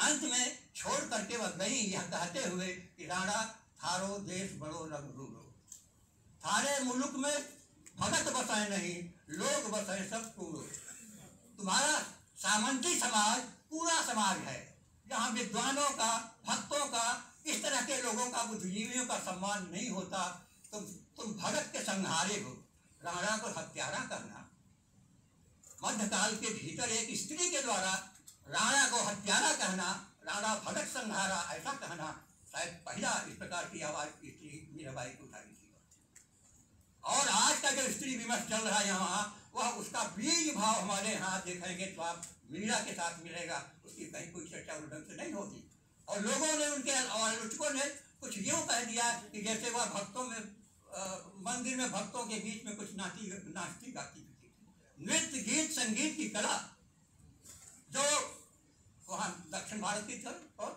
अंत में छोड़ करके वह गई यह कहते हुए कि राणा थारो देश बड़ो रघुरूरो, थारे मुल्क में भगत बसाए नहीं, लोग बसाए सब कूड़ो। तुम्हारा सामंती समाज पूरा समाज है जहाँ विद्वानों का, भक्तों का, इस तरह के लोगों का, बुद्धिजीवियों का सम्मान नहीं होता। तुम भगत के संहारे हो। राणा को हत्यारा करना, मध्यकाल के भीतर एक स्त्री के द्वारा राणा को हत्यारा कहना, राणा भगत संहारा ऐसा कहना, शायद पहला इस प्रकार की आवाज स्त्री मीराबाई को उठाई थी। और आज का जो स्त्री विमर्श चल रहा है यहाँ, वह उसका बीज भाव हमारे यहाँ देखेंगे तो आप मीरा के साथ मिलेगा, उसकी कहीं कोई चर्चा उस ढंग से नहीं होगी। और लोगों ने, उनके आलोचकों ने कुछ यूँ कह दिया कि जैसे वह भक्तों में मंदिर में भक्तों के बीच में कुछ नाचती गाती थी। नृत्य, गीत, संगीत की कला जो वहाँ दक्षिण भारत की थी, और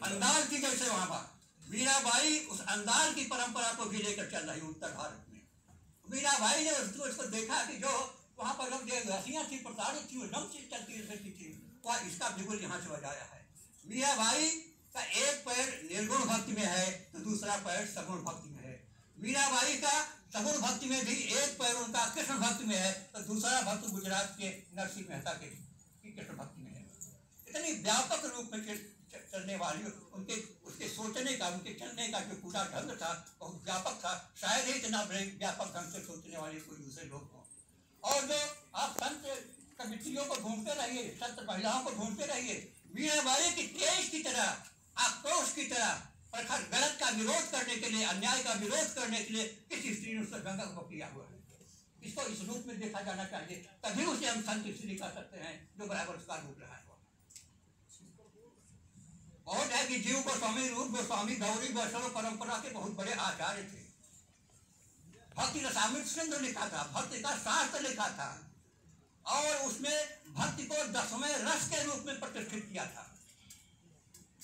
अंदाज की जैसे वहाँ पर मीराबाई उस अंदाज की परंपरा को भी लेकर चल रही उत्तर भारत में। मीराबाई ने उसको देखा कि जो वहाँ पर लोग रसियाँ थी, प्रताड़ित थी, ढंग से चलती रहती थी, वह इसका बिल्कुल यहाँ से बजाया है। मीराबाई का एक पैर निर्गुण भक्ति में है तो दूसरा पैर सगुण भक्ति में है। मीराबाई का सगुण भक्ति में भी एक पैर उनका कृष्ण भक्ति में है तो दूसरा भक्त गुजरात के नरसिंह मेहता के कृष्ण भक्ति में है। इतनी व्यापक रूप में चलने वाली उसके सोचने का, उनके चलने का जो पूरा ढंग था बहुत व्यापक था। शायद ही इतना व्यापक ढंग से सोचने वाले कोई दूसरे लोग हों। और जो आप संत कमिटियों को ढूंढते रहिए, संत महिलाओं को ढूंढते रहिए, मीराबाई की तेज की तरह, आक्रोश की तरह, प्रखर गलत का विरोध करने के लिए, अन्याय का विरोध करने के लिए किसी स्त्री ने उसका गंगा को किया हुआ है। इसको इस रूप में देखा जाना चाहिए, तभी उसे हम संत स्त्री कह सकते हैं जो बराबर उसका रूप रहा है। बहुत है कि जीव गोस्वामी, रूप गोस्वामी गौरी वैष्णव परंपरा के बहुत बड़े आचार्य थे। भक्ति रसामृत सिंधु लिखा था, भक्ति का शास्त्र लिखा था, और उसमें भक्ति को 10वें रस के रूप में प्रतिष्ठित किया था।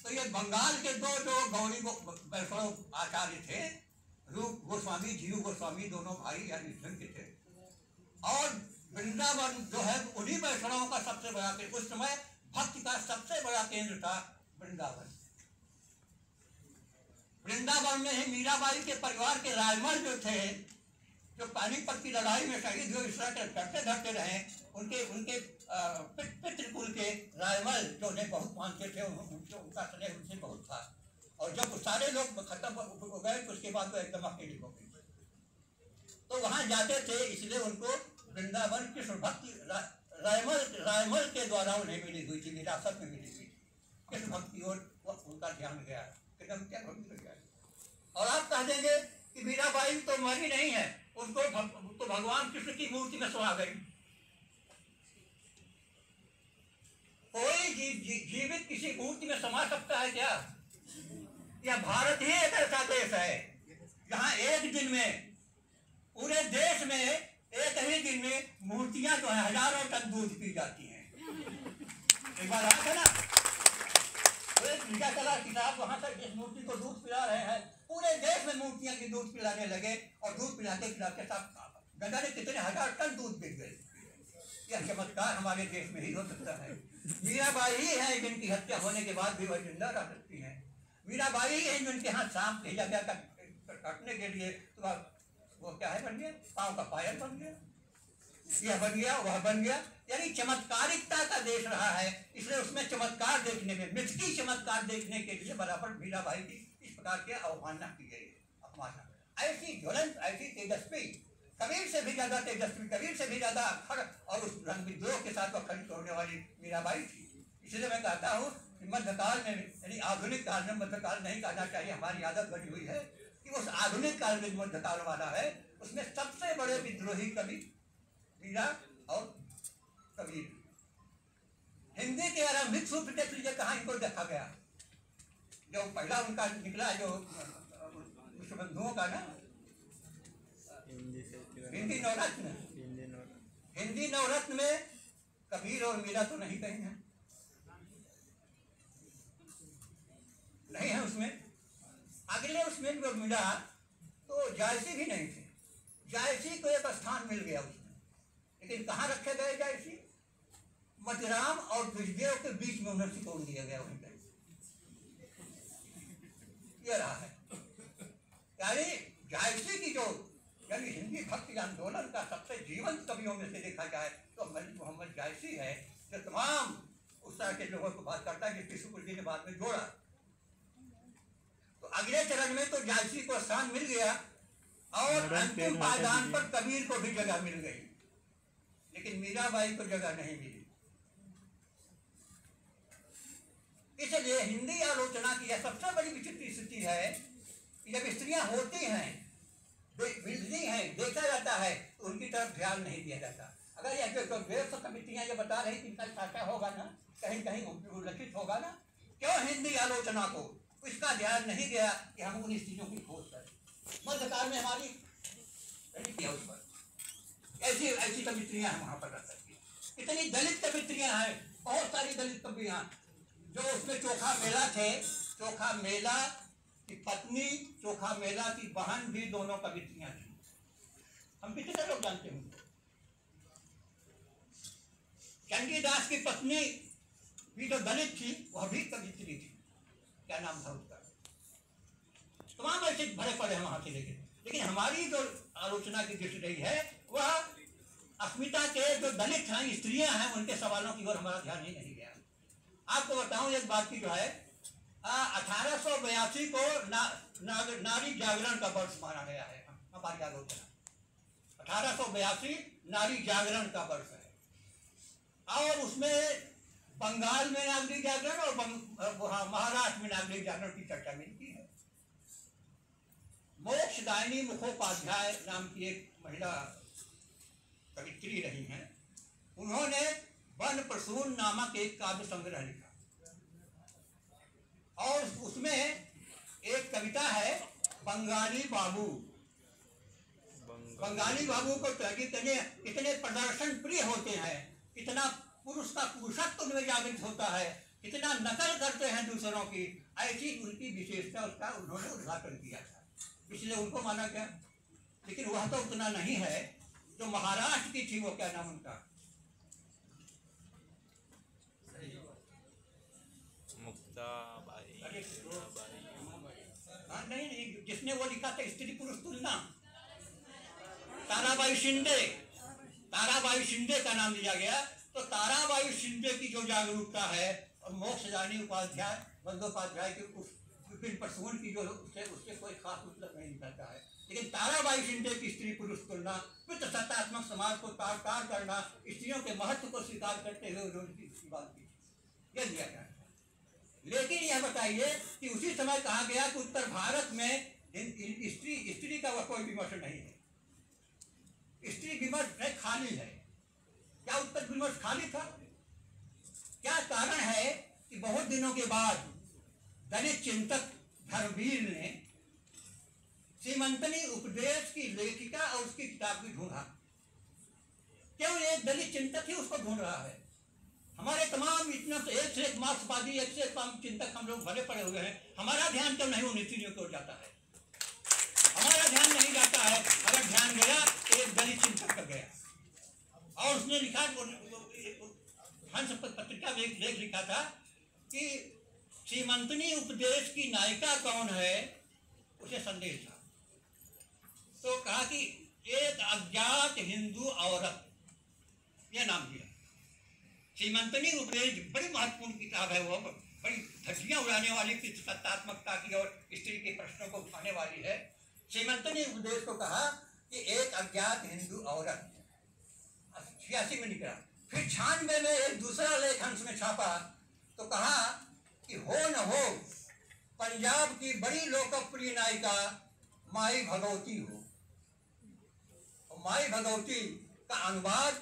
तो ये बंगाल के दो जो गौरी वैष्णव आचार्य थे, रूप गोस्वामी, जीव गोस्वामी, दोनों भाई या निधन के थे। और वृंदावन जो है उन्हीं वैष्णवों का सबसे बड़ा केंद्र, उस समय भक्ति का सबसे बड़ा केंद्र था वृंदावन। वृंदावन में ही मीराबाई के परिवार के राजमल जो थे, जो पानीपत की लड़ाई में शहीद हुए, इस तरह के डरते धरते रहे, उनके पितृकुल के राजमल जो उन्हें बहुत मानते थे, उनका स्नेह उनसे बहुत था। और जब सारे लोग खत्म हो गए तो उसके बाद वो एकदम अकेली हो गई। तो वहां जाते थे, इसलिए उनको वृंदावन कृष्ण भक्ति राजमल के द्वारा उन्हें मिली हुई थी, विरासत में मिली हुई कृष्ण भक्ति और उनका ध्यान गया, एकदम क्या भक्ति गया। और आप कह देंगे कि मीराबाई तो मरी नहीं है, उनको तो भगवान कृष्ण की मूर्ति में समा गई। कोई जीवित किसी मूर्ति में समा सकता है क्या? यह भारत ही एक ऐसा देश है जहाँ एक दिन में, पूरे देश में एक ही दिन में मूर्तियां जो है हजारों टन दूध पी जाती हैं। एक बार आया था ना, चला किताब, वहां से जिस मूर्ति को दूध पिला रहे हैं, पूरे देश में मूर्तियां की दूध पिलाने लगे, और दूध पिलाते पिलाते सब गंगा ने कितने हजार टन दूध पी गए। यह चमत्कार हमारे देश में ही हो सकता है। मीराबाई ही है जिनकी हत्या होने के बाद भी वह जिंदा रह सकती है। मीराबाई ही है जिनके हाथ सांप भेजा गया काटने के लिए, तो वो क्या है बन गया, पाँव का पायल बन गया, यह बन गया, वह बन गया। यानी चमत्कारिकता का देश रहा है, इसलिए उसमें चमत्कार देखने में, मिथकी चमत्कार देखने के लिए बराबर मीराबाई की इस प्रकार की अवमानना की गई, अपमानना। ऐसी ज्वलंत, ऐसी तेजस्वी, कबीर से भी ज्यादा तेजस्वी, कबीर से भी ज्यादा अखड़ और उस रंग विद्रोह के साथ वह खड़ी तोड़ने वाली मीराबाई थी। इसलिए मैं कहता हूँ कि मध्यकाल में, यानी आधुनिक काल में, मध्यकाल नहीं कहना चाहिए, हमारी आदत बनी हुई है कि उस आधुनिक काल में मध्यकाल वाला है, उसमें सबसे बड़े विद्रोही कवि मीरा और कबीर। हिंदी के आरंभिक सूत्र देख लीजिए कहाँ इनको देखा गया। जो पहला उनका निकला, जो विश्वबंधुओं का ना, हिंदी नवरत्न, हिंदी नवरत्न में कबीर और मीरा तो नहीं कहीं है, नहीं है उसमें। अगले उसमें जो मिला तो जायसी भी नहीं थे, जायसी को एक स्थान मिल गया उसमें, लेकिन कहाँ रखे गए जायसी? मथुराम और विजयदेव के बीच में उन्हें सिकोड़ दिया गया वहीं पर। ये रहा है यानी जायसी की जो यानी हिंदी भक्ति आंदोलन का सबसे जीवंत कवियों में से देखा जाए तो मोहम्मद जायसी है, जो तमाम उस तरह के लोगों को बात करता है जिसकी शुक्र जी ने बाद में जोड़ा। तो अगले चरण में तो जायसी को स्थान मिल गया और अंतिम पायदान पर कबीर को भी जगह मिल गई, लेकिन मीराबाई को जगह नहीं मिली। इसलिए हिंदी आलोचना की यह सबसे बड़ी विचित्र स्थिति है कि जब स्त्रियां होती हैं, मिलती हैं, देखा जाता है तो उनकी तरफ ध्यान नहीं दिया जाता। अगर यह जो देश कमिटियां ये बता रही कि इनका साटा होगा ना, कहीं कहीं उल्लिखित होगा ना, क्यों हिंदी आलोचना को इसका ध्यान नहीं गया कि हम उन चीजों की खोज करें। मध्यकाल में हमारी उस पर ऐसी ऐसी कवित्रियां हम वहां पर रख सकती हैं। इतनी दलित कवित्रियां हैं, बहुत सारी दलित कवियां जो उसमें चोखा मेला थे, चोखा मेला की पत्नी, चोखा मेला की बहन भी दोनों कवित्रियां थी। हम कितने लोग जानते हैं? चंडीदास की पत्नी भी जो दलित थी वह भी कवित्री थी, क्या नाम था उसका? तमाम ऐसे भरे पड़े हैं वहां से लेकिन हमारी जो आलोचना की दृष्टि रही है वह अस्मिता के जो दलित हैं, स्त्रियां हैं, उनके सवालों की ओर हमारा ध्यान ही नहीं गया। आपको बताऊं एक बात की जो है 1882 को नारी जागरण का वर्ष माना गया है हमारी आलोचना। 1882 नारी जागरण का वर्ष है और उसमें बंगाल में नागरिक जागरण और महाराष्ट्र में नागरिक जागरण की चर्चा मिलती है। मोक्षदायिनी मुखोपाध्याय नाम की एक महिला कवित्री रही हैं, उन्होंने वन प्रसून नामक एक काव्य संग्रह लिखा और उसमें एक कविता है बंगाली बाबू। बंगाली बाबू को कितने प्रदर्शन प्रिय होते हैं, कितना पुरुष का पुरुषत्व उनमें जागृत होता है, कितना नकल करते हैं दूसरों की, ऐसी उनकी विशेषता उसका उन्होंने उद्घाटन किया था, इसलिए उनको माना गया। लेकिन वह तो उतना नहीं है जो महाराष्ट्र की थी, वो क्या नाम उनका? नहीं, जिसने वो लिखा था स्त्री पुरुष तुलना, ताराबाई शिंदे। ताराबाई शिंदे का नाम लिया गया। तो ताराबाई शिंदे की जो जागरूकता है और मोक्षदायिनी उपाध्याय बंदोपाध्याय के विपिन प्रसून की जो उससे कोई खास मतलब नहीं निकलता है। लेकिन ताराबाई शिंदे की स्त्री पुरुष तुलना, पितृसत्तात्मक समाज को तार करना, स्त्रियों के महत्व को स्वीकार करते हुए उन्होंने बात की, यह दिया गया। लेकिन यह बताइए कि उसी समय कहा गया कि उत्तर भारत में स्त्री का वह कोई विमर्श नहीं है, स्त्री विमर्श खाली है। क्या उत्तर विमर्श खाली था? क्या कारण है कि बहुत दिनों के बाद दलित चिंतक धर्मवीर ने सीमंतनी उपदेश की लेखिका और उसकी किताब भी ढूंढा? क्यों एक दलित चिंतक ही उसको ढूंढ रहा है? हमारे तमाम इतना एक से एक मार्क्सवादी, एक से एक चिंतक हम लोग भरे पड़े हुए हैं, हमारा ध्यान क्यों नहीं उन नीतियों की ओर जाता है? हमारा ध्यान नहीं जाता है। अगर ध्यान गया एक दलित चिंतक का गया और उसने लिखा, हंस पत्रिका में एक लेख लिखा था कि सीमंतनी उपदेश की नायिका कौन है, उसे संदेह था। तो कहा कि एक अज्ञात हिंदू औरत, यह नाम दिया। सीमंतनी उपदेश बड़ी महत्वपूर्ण किताब है, वो बड़ी धज्जियां उड़ाने वाली सत्तात्मकता की और स्त्री के प्रश्नों को उठाने वाली है। सीमंतनी उपदेश को कहा कि एक अज्ञात हिंदू औरत, 86 में निकला। फिर 96 में एक दूसरा लेख हंस में छापा तो कहा कि हो न हो पंजाब की बड़ी लोकप्रिय नायिका माई भगवती हो। और माई भगवती का अनुवाद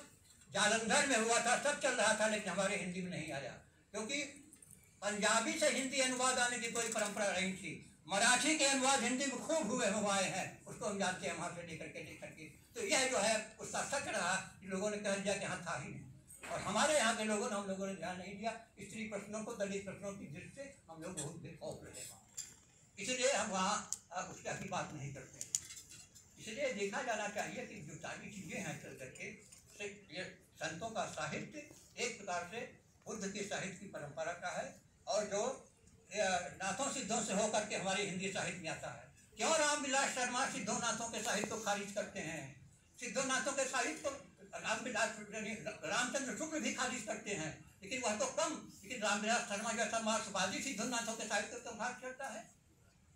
जालंधर में हुआ था, सब चल रहा था, लेकिन हमारे हिंदी में नहीं आया क्योंकि पंजाबी से हिंदी अनुवाद आने की कोई परंपरा नहीं थी। मराठी के अनुवाद हिंदी में खूब हुए हैं, उसको हम जानते हैं वहां से लेकर के। तो यह जो है उसका सच रहा कि लोगों ने कह दिया कि यहाँ था ही नहीं, और हमारे यहाँ के लोगों ने हम लोगों ने ध्यान नहीं दिया। स्त्री प्रश्नों को, दलित प्रश्नों की दृष्टि से हम लोग बहुत बेखौफ रहे, इसलिए हम वहाँ उसका की बात नहीं करते। इसलिए देखा जाना चाहिए कि जो सारी चीज़ें हैं चल करके संतों का साहित्य एक प्रकार से बुद्ध के साहित्य की परंपरा का है, और जो नाथों सिद्धों से होकर के हमारे हिंदी साहित्य में आता है। क्यों रामविलास शर्मा सिद्धों नाथों के साहित्य को खारिज करते हैं? सिद्धों नाथों के साहित्य को रामचंद्र शुक्ल भी खारिज करते हैं, लेकिन वह तो कम। लेकिन रामविलास शर्मा जैसा मार्क्सवादी सिद्धों नाथों के साहित्य को खारिज करता है।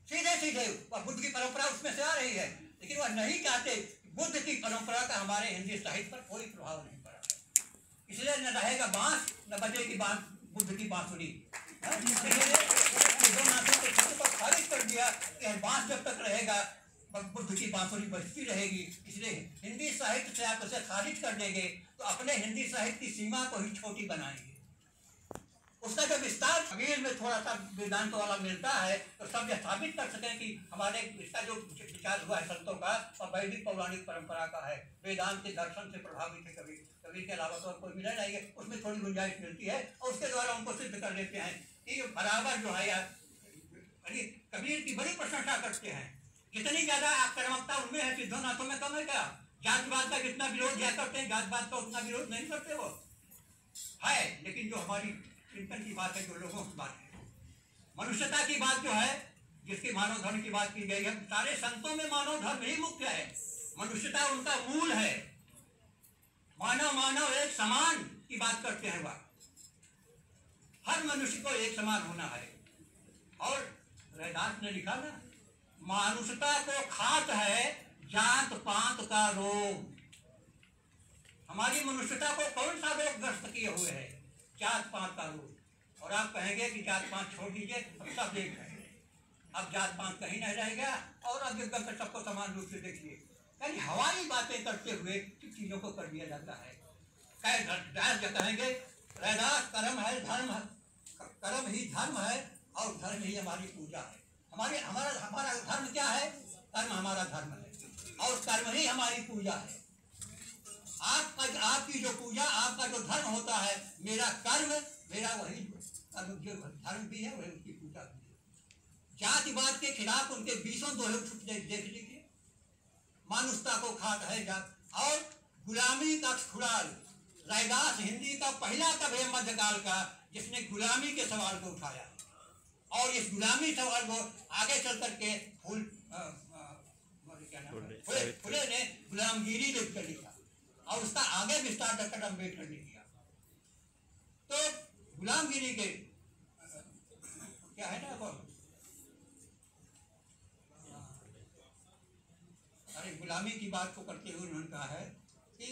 सीधे सीधे वह बुद्ध की परंपरा उसमें से आ रही है, लेकिन वह नहीं चाहते बुद्ध की परंपरा का हमारे हिंदी साहित्य पर कोई प्रभाव नहीं पड़ा है। इसलिए न रहेगा बांस न बजेगी बुद्ध की बांसुरी। सिद्धों नाथों के चित्र को खारिज कर दिया कि बांस जब तक रहेगा बुद्ध की बांसुरी बजती रहेगी। इसलिए हिंदी साहित्य से आप उसे खारिज कर देंगे तो अपने हिंदी साहित्य की सीमा को ही छोटी बनाएंगे। उसका जब विस्तार कबीर में थोड़ा सा वेदांत वाला मिलता है तो सब यह साबित कर सकें कि हमारे इसका जो विचार हुआ है संतों का और वैदिक पौराणिक परंपरा का है, वेदांत के दर्शन से प्रभावित है। कबीर के अलावा तो और कोई मिला नहीं है, उसमें थोड़ी गुंजाइश मिलती है और उसके द्वारा उनको सिद्ध कर लेते हैं कि बराबर जो है यार कबीर की बड़ी प्रशंसा करते हैं। जितनी ज्यादा आक्रामकता उनमें है, सिद्धों नाथों में कम है क्या? जातिवाद का जितना विरोध क्या करते हैं, जातिवाद का उतना विरोध नहीं करते वो है। लेकिन जो हमारी चिंतन की बात है, जो लोगों की बात है, मनुष्यता की बात जो है, जिसकी मानव धर्म की बात की गई है, सारे संतों में मानव धर्म ही मुख्य है। मनुष्यता उनका मूल है। मानव एक समान की बात करते हैं। वह हर मनुष्य को एक समान होना है। और रैदास ने लिखा ना, मानुषता को खात है जात पात का रोग। हमारी मनुष्यता को कौन सा रोग ग्रस्त किए हुए है? जात पात का रोग। और आप कहेंगे कि जात पात छोड़ दीजिए, अब सब एक है, अब जात पात कहीं नहीं रहेगा और अब एकदम से सबको समान रूप से देखिए। यानी हवाई बातें करते हुए चीजों को कर दिया जाता है। कहेंगे रैदास कर्म है, धर्म है, कर्म ही धर्म है और धर्म ही हमारी पूजा है। हमारा धर्म क्या है? कर्म हमारा धर्म है और कर्म ही हमारी पूजा है। आपकी जो पूजा, आपका जो धर्म होता है, मेरा कर्म, मेरा वही कर्म जो धर्म भी है वही उसकी पूजा भी है। जातिवाद के खिलाफ उनके 20 दोहे देख लीजिए। मानुषता को खात है जात और गुलामी का खुराल। रैदास हिंदी का पहला कवि है मध्यकाल का जिसने गुलामी के सवाल को उठाया और इस गुलामी सवाल को आगे चल करके फुले ने गुलामगिरी लिख कर लिखा और उसका आगे विस्तार डॉक्टर अम्बेडकर ने किया। तो गुलामगिरी के क्या है ना, अरे गुलामी की बात को करते हुए उन्होंने कहा है कि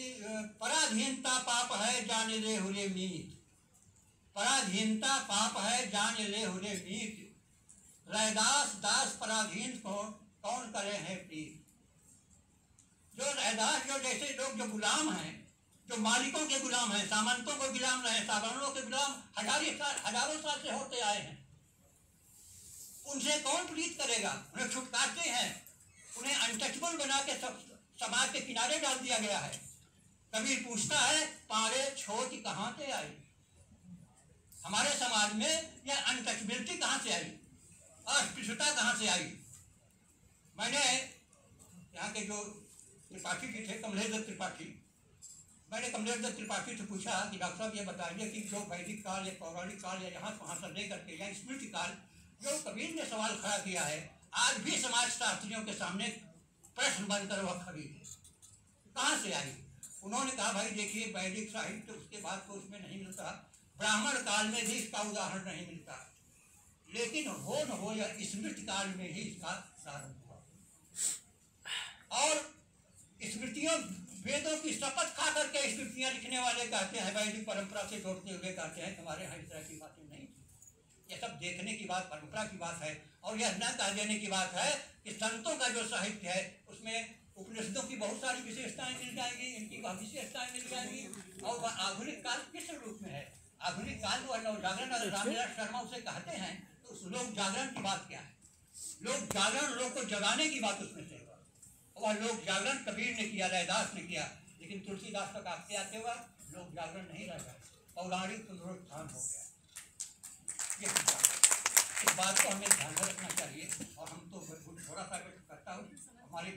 पराधीनता पाप है जाने ले हुरे मीत। पराधीनता पाप है जाने ले हुरे मीत। रैदास दास पराधीन को कौन करे है प्रीत। जो रैदास, जो जैसे लोग जो गुलाम हैं, जो मालिकों के गुलाम हैं, सामंतों को गुलाम रहे, सावरणों के गुलाम हजारों साल से होते आए हैं, उनसे कौन प्रीत करेगा? उन्हें छुटकाते हैं, उन्हें अनटचेबल बना के समाज के किनारे डाल दिया गया है। कबीर पूछता है पारे छोटी कहाँ से आई? हमारे समाज में यह अनटचेबिलिटी कहाँ से आई, अस्पृश्यता कहाँ से आई? मैंने यहाँ के जो त्रिपाठी जी थे, कमलेश दत्त त्रिपाठी, मैंने कमलेश दत्त त्रिपाठी से पूछा कि डॉक्टर साहब ये बताइए कि जो वैदिक काल या पौराणिक काल या यहाँ वहाँ से लेकर के या स्मृति काल जो कबीर ने सवाल खड़ा किया है, आज भी समाज शास्त्रियों के सामने प्रश्न बनकर वह खड़ी है, कहाँ से आई? उन्होंने कहा भाई देखिए, वैदिक साहित्य उसके बाद तो उसमें नहीं मिलता, ब्राह्मण काल में भी इसका उदाहरण नहीं मिलता, लेकिन हो न हो या स्मृति काल में ही इसका प्रारंभ हुआ। और स्मृतियों, वेदों की शपथ खा करके स्मृतियाँ लिखने वाले कहते हैं, वैदिक परंपरा से जोड़ते हुए कहते हैं हमारे यहाँ इस तरह की बातें नहीं। ये सब देखने की बात, परंपरा की बात है। और यह न कह देने की बात है कि संतों का जो साहित्य है उसमें उपनिषदों की बहुत सारी विशेषताएं मिल जाएंगी, इनकी वह विशेषताएं मिल जाएंगी। और वह आधुनिक काल किस रूप में है? आधुनिक काल जो है नवजागरण, रामविलास शर्मा उसे कहते हैं, तो उस लोक जागरण की बात क्या है? लोक जागरण, लोग को जगाने की बात उसमें से हुआ। वह लोक जागरण कबीर ने किया, रैदास ने किया, लेकिन तुलसीदास तक आते आते हुआ लोक जागरण नहीं रह गया, पौराणिक पुनरुत्थान हो गया। इस बात को हमें ध्यान में रखना चाहिए। और हम तो थोड़ा सा करता हूँ, हमारे